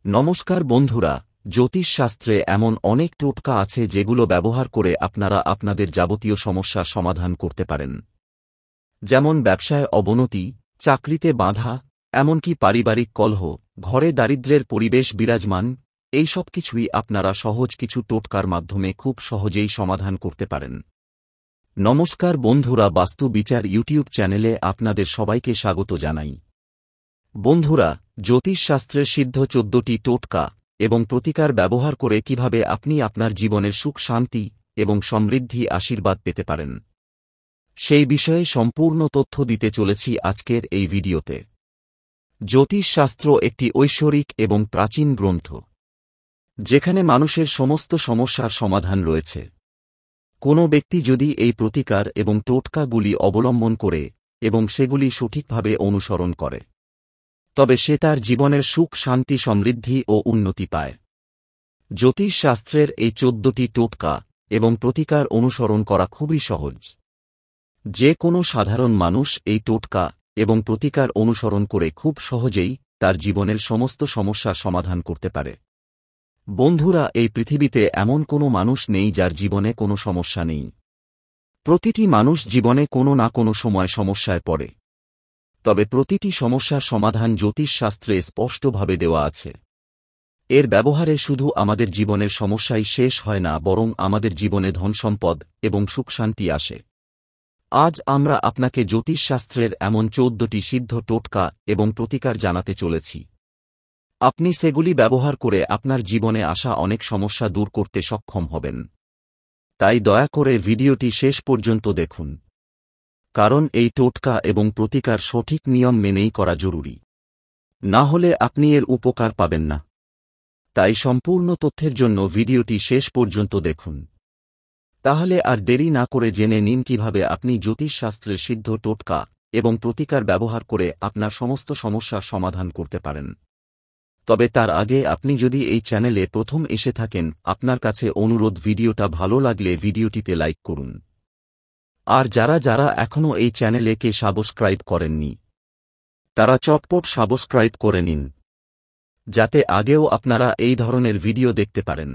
নমস্কার বন্ধুরা, জ্যোতিষশাস্ত্রে এমন অনেক টোটকা আছে যেগুলো ব্যবহার করে আপনারা আপনাদের যাবতীয় সমস্যার সমাধান করতে পারেন। যেমন ব্যবসায় অবনতি, চাকরিতে বাধা, এমনকি পারিবারিক কলহ, ঘরে দারিদ্র্যের পরিবেশ বিরাজমান, এই সব কিছুই আপনারা সহজ কিছু টোটকার মাধ্যমে খুব সহজেই সমাধান করতে পারেন। নমস্কার বন্ধুরা, বাস্তু বিচার ইউটিউব চ্যানেলে আপনাদের সবাইকে স্বাগত জানাই। বন্ধুরা, জ্যোতিষশাস্ত্রের সিদ্ধ 14টি টোটকা এবং প্রতিকার ব্যবহার করে কিভাবে আপনি আপনার জীবনের সুখ শান্তি এবং সমৃদ্ধি আশীর্বাদ পেতে পারেন, সেই বিষয়ে সম্পূর্ণ তথ্য দিতে চলেছি আজকের এই ভিডিওতে। জ্যোতিষশাস্ত্র একটি ঐশ্বরিক এবং প্রাচীন গ্রন্থ, যেখানে মানুষের সমস্ত সমস্যার সমাধান রয়েছে। কোনো ব্যক্তি যদি এই প্রতিকার এবং টোটকাগুলি অবলম্বন করে এবং সেগুলি সঠিকভাবে অনুসরণ করে, তবে সে তার জীবনের সুখ শান্তি সমৃদ্ধি ও উন্নতি পায়। জ্যোতিষশাস্ত্রের এই 14টি টোটকা এবং প্রতিকার অনুসরণ করা খুবই সহজ। যে কোনো সাধারণ মানুষ এই টোটকা এবং প্রতিকার অনুসরণ করে খুব সহজেই তার জীবনের সমস্ত সমস্যার সমাধান করতে পারে। বন্ধুরা, এই পৃথিবীতে এমন কোনো মানুষ নেই যার জীবনে কোনো সমস্যা নেই। প্রতিটি মানুষ জীবনে কোনো না কোনো সময় সমস্যায় পড়ে, তবে প্রতিটি সমস্যার সমাধান জ্যোতিষশাস্ত্রে স্পষ্টভাবে দেওয়া আছে। এর ব্যবহারে শুধু আমাদের জীবনের সমস্যাই শেষ হয় না, বরং আমাদের জীবনে ধনসম্পদ এবং সুখশান্তি আসে। আজ আমরা আপনাকে জ্যোতিষশাস্ত্রের এমন 14টি সিদ্ধ টোটকা এবং প্রতিকার জানাতে চলেছি। আপনি সেগুলি ব্যবহার করে আপনার জীবনে আসা অনেক সমস্যা দূর করতে সক্ষম হবেন। তাই দয়া করে ভিডিওটি শেষ পর্যন্ত দেখুন, কারণ এই টোটকা এবং প্রতিকার সঠিক নিয়ম মেনেই করা জরুরি। না হলে আপনি এর উপকার পাবেন না। তাই সম্পূর্ণ তথ্যের জন্য ভিডিওটি শেষ পর্যন্ত দেখুন। তাহলে আর দেরি না করে জেনে নিন কিভাবে আপনি জ্যোতিষশাস্ত্রের সিদ্ধ টোটকা এবং প্রতিকার ব্যবহার করে আপনার সমস্ত সমস্যার সমাধান করতে পারেন। তবে তার আগে আপনি যদি এই চ্যানেলে প্রথম এসে থাকেন, আপনার কাছে অনুরোধ, ভিডিওটা ভালো লাগলে ভিডিওটিতে লাইক করুন। আর যারা যারা এখনও এই চ্যানেলেকে সাবস্ক্রাইব করেননি, তারা চটপট সাবস্ক্রাইব করে নিন, যাতে আগেও আপনারা এই ধরনের ভিডিও দেখতে পারেন।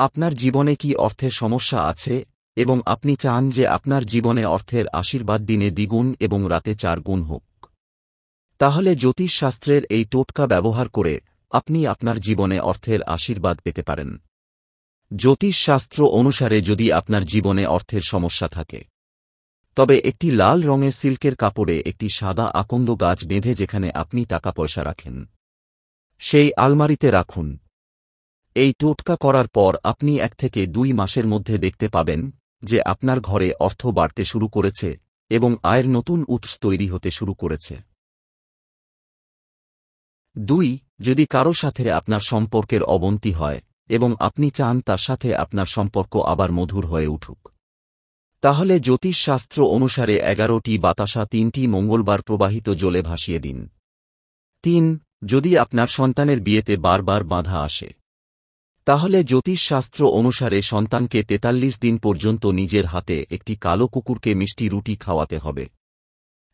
আপনার জীবনে কি অর্থের সমস্যা আছে এবং আপনি চান যে আপনার জীবনে অর্থের আশীর্বাদ দিনে দ্বিগুণ এবং রাতে 4 গুণ হোক? তাহলে জ্যোতিষশাস্ত্রের এই টোটকা ব্যবহার করে আপনি আপনার জীবনে অর্থের আশীর্বাদ পেতে পারেন। জ্যোতিষশাস্ত্র অনুসারে যদি আপনার জীবনে অর্থের সমস্যা থাকে, তবে একটি লাল রঙের সিল্কের কাপড়ে একটি সাদা আকন্দ গাছ বেঁধে যেখানে আপনি টাকা পয়সা রাখেন, সেই আলমারিতে রাখুন। এই টোটকা করার পর আপনি 1 থেকে 2 মাসের মধ্যে দেখতে পাবেন যে আপনার ঘরে অর্থ বাড়তে শুরু করেছে এবং আয়ের নতুন উৎস তৈরি হতে শুরু করেছে। 2. যদি কারো সাথে আপনার সম্পর্কের অবনতি হয় এবং আপনি চান তার সাথে আপনার সম্পর্ক আবার মধুর হয়ে উঠুক, তাহলে জ্যোতিষশাস্ত্র অনুসারে 11টি বাতাসা 3টি মঙ্গলবার প্রবাহিত জলে ভাসিয়ে দিন। 3. যদি আপনার সন্তানের বিয়েতে বারবার বাধা আসে, তাহলে জ্যোতিষশাস্ত্র অনুসারে সন্তানকে 43 দিন পর্যন্ত নিজের হাতে একটি কালো কুকুরকে মিষ্টি রুটি খাওয়াতে হবে।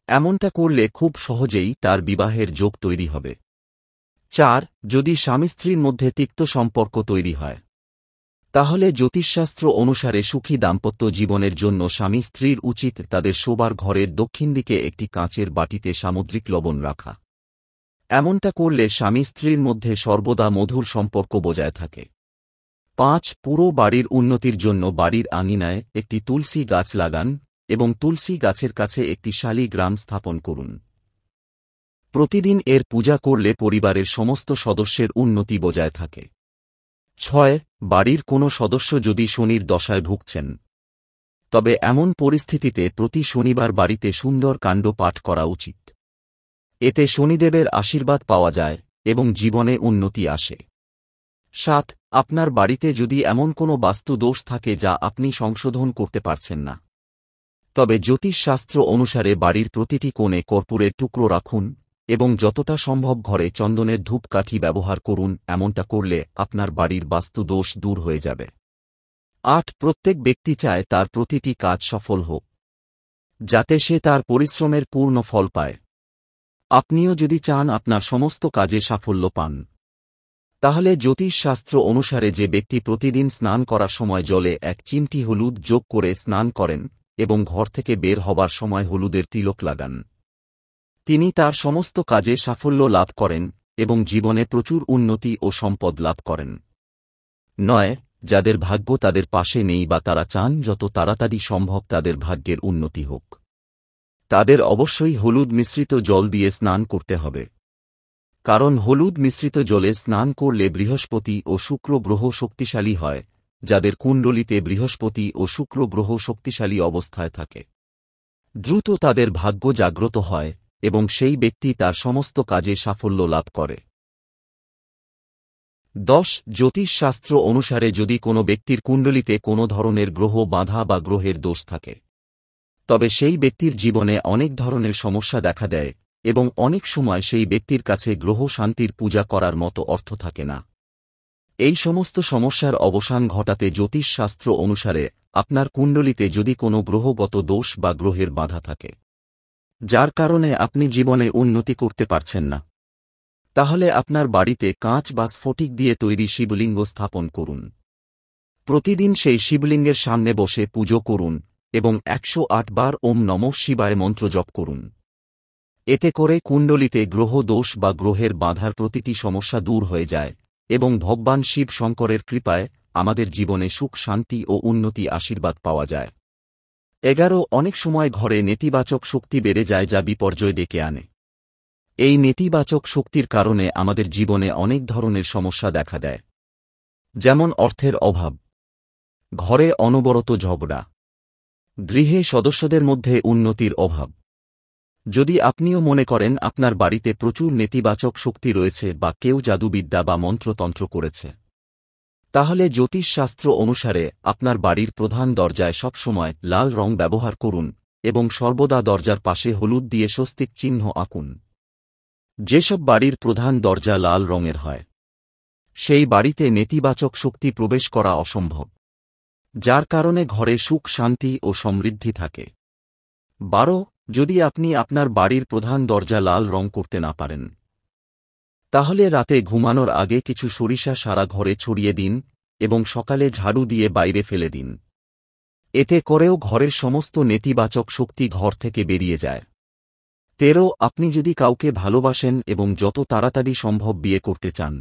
এমনটা করলে খুব সহজেই তার বিবাহের যোগ তৈরি হবে। 4. যদি স্বামী স্ত্রীর মধ্যে তিক্ত সম্পর্ক তৈরি হয়, তাহলে জ্যোতিষশাস্ত্র অনুসারে সুখী দাম্পত্য জীবনের জন্য স্বামী স্ত্রীর উচিত তাদের শোবার ঘরের দক্ষিণ দিকে একটি কাঁচের বাটিতে সামুদ্রিক লবণ রাখা। এমনটা করলে স্বামী স্ত্রীর মধ্যে সর্বদা মধুর সম্পর্ক বজায় থাকে। 5. পুরো বাড়ির উন্নতির জন্য বাড়ির আঙিনায় একটি তুলসী গাছ লাগান এবং তুলসী গাছের কাছে একটি শালিগ্রাম স্থাপন করুন। প্রতিদিন এর পূজা করলে পরিবারের সমস্ত সদস্যের উন্নতি বজায় থাকে। 6. বাড়ির কোনো সদস্য যদি শনির দশায় ভুগছেন, তবে এমন পরিস্থিতিতে প্রতি শনিবার বাড়িতে সুন্দর কাণ্ড পাঠ করা উচিত। এতে শনিদেবের আশীর্বাদ পাওয়া যায় এবং জীবনে উন্নতি আসে। 7. আপনার বাড়িতে যদি এমন কোনো বাস্তু দোষ থাকে যা আপনি সংশোধন করতে পারছেন না, তবে জ্যোতিষশাস্ত্র অনুসারে বাড়ির প্রতিটি কোণে কর্পূরের টুকরো রাখুন এবং যতটা সম্ভব ঘরে চন্দনের ধূপকাঠি ব্যবহার করুন। এমনটা করলে আপনার বাড়ির বাস্তু দোষ দূর হয়ে যাবে। 8. প্রত্যেক ব্যক্তি চায় তার প্রতিটি কাজ সফল হোক, যাতে সে তার পরিশ্রমের পূর্ণ ফল পায়। আপনিও যদি চান আপনার সমস্ত কাজে সাফল্য পান, তাহলে জ্যোতিষশাস্ত্র অনুসারে যে ব্যক্তি প্রতিদিন স্নান করার সময় জলে এক চিমটি হলুদ যোগ করে স্নান করেন এবং ঘর থেকে বের হবার সময় হলুদের তিলক লাগান, তিনি তার সমস্ত কাজে সাফল্য লাভ করেন এবং জীবনে প্রচুর উন্নতি ও সম্পদ লাভ করেন। 9. যাদের ভাগ্য তাদের পাশে নেই বা তারা চান যত তাড়াতাড়ি সম্ভব তাদের ভাগ্যের উন্নতি হোক, তাদের অবশ্যই হলুদ মিশ্রিত জল দিয়ে স্নান করতে হবে। কারণ হলুদ মিশ্রিত জলে স্নান করলে বৃহস্পতি ও শুক্র গ্রহ শক্তিশালী হয়। যাদের কুণ্ডলিতে বৃহস্পতি ও শুক্র গ্রহ শক্তিশালী অবস্থায় থাকে, দ্রুত তাদের ভাগ্য জাগ্রত হয় এবং সেই ব্যক্তি তার সমস্ত কাজে সাফল্য লাভ করে। 10. জ্যোতিষশাস্ত্র অনুসারে যদি কোনো ব্যক্তির কুণ্ডলিতে কোনো ধরনের গ্রহ বাধা বা গ্রহের দোষ থাকে, তবে সেই ব্যক্তির জীবনে অনেক ধরনের সমস্যা দেখা দেয় এবং অনেক সময় সেই ব্যক্তির কাছে গ্রহ শান্তির পূজা করার মতো অর্থ থাকে না। এই সমস্ত সমস্যার অবসান ঘটাতে জ্যোতিষশাস্ত্র অনুসারে আপনার কুণ্ডলিতে যদি কোনো গ্রহগত দোষ বা গ্রহের বাধা থাকে, যার কারণে আপনি জীবনে উন্নতি করতে পারছেন না, তাহলে আপনার বাড়িতে কাঁচ বা স্ফটিক দিয়ে তৈরি শিবলিঙ্গ স্থাপন করুন। প্রতিদিন সেই শিবলিঙ্গের সামনে বসে পুজো করুন এবং 108 বার ওম নমঃ শিবায় মন্ত্র জপ করুন। এতে করে কুণ্ডলিতে গ্রহ দোষ বা গ্রহের বাধার প্রতিটি সমস্যা দূর হয়ে যায় এবং ভগবান শিব শঙ্করের কৃপায় আমাদের জীবনে সুখ শান্তি ও উন্নতি আশীর্বাদ পাওয়া যায়। 11. অনেক সময় ঘরে নেতিবাচক শক্তি বেড়ে যায় যা বিপর্যয় ডেকে আনে। এই নেতিবাচক শক্তির কারণে আমাদের জীবনে অনেক ধরনের সমস্যা দেখা দেয়, যেমন অর্থের অভাব, ঘরে অনবরত ঝগড়া, গৃহে সদস্যদের মধ্যে উন্নতির অভাব। যদি আপনিও মনে করেন আপনার বাড়িতে প্রচুর নেতিবাচক শক্তি রয়েছে বা কেউ জাদুবিদ্যা বা মন্ত্রতন্ত্র করেছে, তাহলে জ্যোতিষশাস্ত্র অনুসারে আপনার বাড়ির প্রধান দরজায় সবসময় লাল রং ব্যবহার করুন এবং সর্বদা দরজার পাশে হলুদ দিয়ে স্বস্তিক চিহ্ন আঁকুন। যেসব বাড়ির প্রধান দরজা লাল রঙের হয়, সেই বাড়িতে নেতিবাচক শক্তি প্রবেশ করা অসম্ভব, যার কারণে ঘরে সুখ শান্তি ও সমৃদ্ধি থাকে। 12. যদি আপনি আপনার বাড়ির প্রধান দরজা লাল রং করতে না পারেন, তাহলে রাতে ঘুমানোর আগে কিছু সরিষা সারা ঘরে ছড়িয়ে দিন এবং সকালে ঝাড়ু দিয়ে বাইরে ফেলে দিন। এতে করেও ঘরের সমস্ত নেতিবাচক শক্তি ঘর থেকে বেরিয়ে যায়। 13. আপনি যদি কাউকে ভালোবাসেন এবং যত তাড়াতাড়ি সম্ভব বিয়ে করতে চান,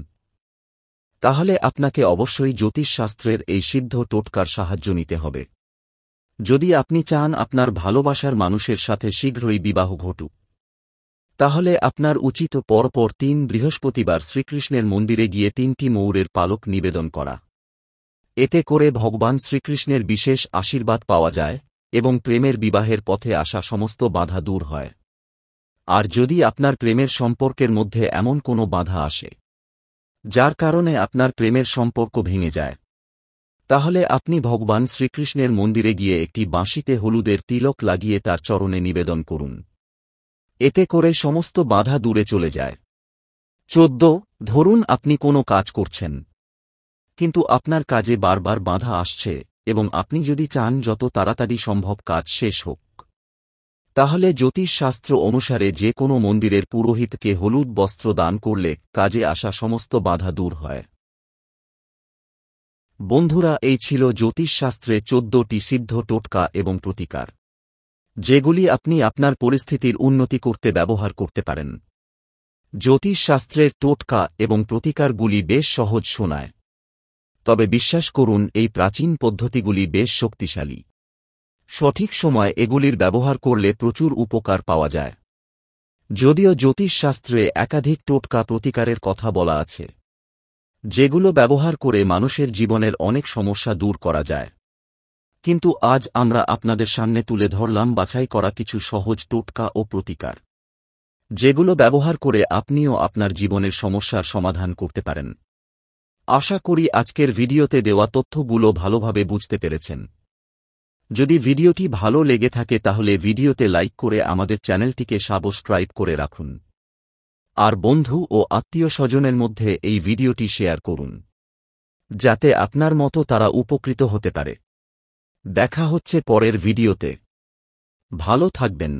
তাহলে আপনাকে অবশ্যই জ্যোতিষশাস্ত্রের এই সিদ্ধ টোটকার সাহায্য নিতে হবে। যদি আপনি চান আপনার ভালোবাসার মানুষের সাথে শীঘ্রই বিবাহ ঘটুক, তাহলে আপনার উচিত পরপর 3 বৃহস্পতিবার শ্রীকৃষ্ণের মন্দিরে গিয়ে 3টি ময়ূরের পালক নিবেদন করা। এতে করে ভগবান শ্রীকৃষ্ণের বিশেষ আশীর্বাদ পাওয়া যায় এবং প্রেমের বিবাহের পথে আসা সমস্ত বাধা দূর হয়। আর যদি আপনার প্রেমের সম্পর্কের মধ্যে এমন কোনো বাধা আসে যার কারণে আপনার প্রেমের সম্পর্ক ভেঙে যায়, তাহলে আপনি ভগবান শ্রীকৃষ্ণের মন্দিরে গিয়ে একটি বাঁশিতে হলুদের তিলক লাগিয়ে তার চরণে নিবেদন করুন। এতে করে সমস্ত বাধা দূরে চলে যায়। 14. ধরুন আপনি কোনো কাজ করছেন, কিন্তু আপনার কাজে বারবার বাধা আসছে এবং আপনি যদি চান যত তাড়াতাড়ি সম্ভব কাজ শেষ হোক, তাহলে জ্যোতিষশাস্ত্র অনুসারে যে কোনো মন্দিরের পুরোহিতকে হলুদ বস্ত্র দান করলে কাজে আসা সমস্ত বাধা দূর হয়। বন্ধুরা, এই ছিল জ্যোতিষশাস্ত্রে 14টি সিদ্ধ টোটকা এবং প্রতিকার, যেগুলি আপনি আপনার পরিস্থিতির উন্নতি করতে ব্যবহার করতে পারেন। জ্যোতিষশাস্ত্রের টোটকা এবং প্রতিকারগুলি বেশ সহজ শোনায়, তবে বিশ্বাস করুন এই প্রাচীন পদ্ধতিগুলি বেশ শক্তিশালী। সঠিক সময় এগুলির ব্যবহার করলে প্রচুর উপকার পাওয়া যায়। যদিও জ্যোতিষশাস্ত্রে একাধিক টোটকা প্রতিকারের কথা বলা আছে, যেগুলো ব্যবহার করে মানুষের জীবনের অনেক সমস্যা দূর করা যায়, কিন্তু আজ আমরা আপনাদের সামনে তুলে ধরলাম বাছাই করা কিছু সহজ টোটকা ও প্রতিকার, যেগুলো ব্যবহার করে আপনিও আপনার জীবনের সমস্যার সমাধান করতে পারেন। আশা করি আজকের ভিডিওতে দেওয়া তথ্যগুলো ভালোভাবে বুঝতে পেরেছেন। যদি ভিডিওটি ভালো লেগে থাকে তাহলে ভিডিওতে লাইক করে আমাদের চ্যানেলটিকে সাবস্ক্রাইব করে রাখুন, আর বন্ধু ও আত্মীয় স্বজনের মধ্যে এই ভিডিওটি শেয়ার করুন, যাতে আপনার মতো তারা উপকৃত হতে পারে। দেখা হচ্ছে পরের ভিডিওতে। ভালো থাকবেন।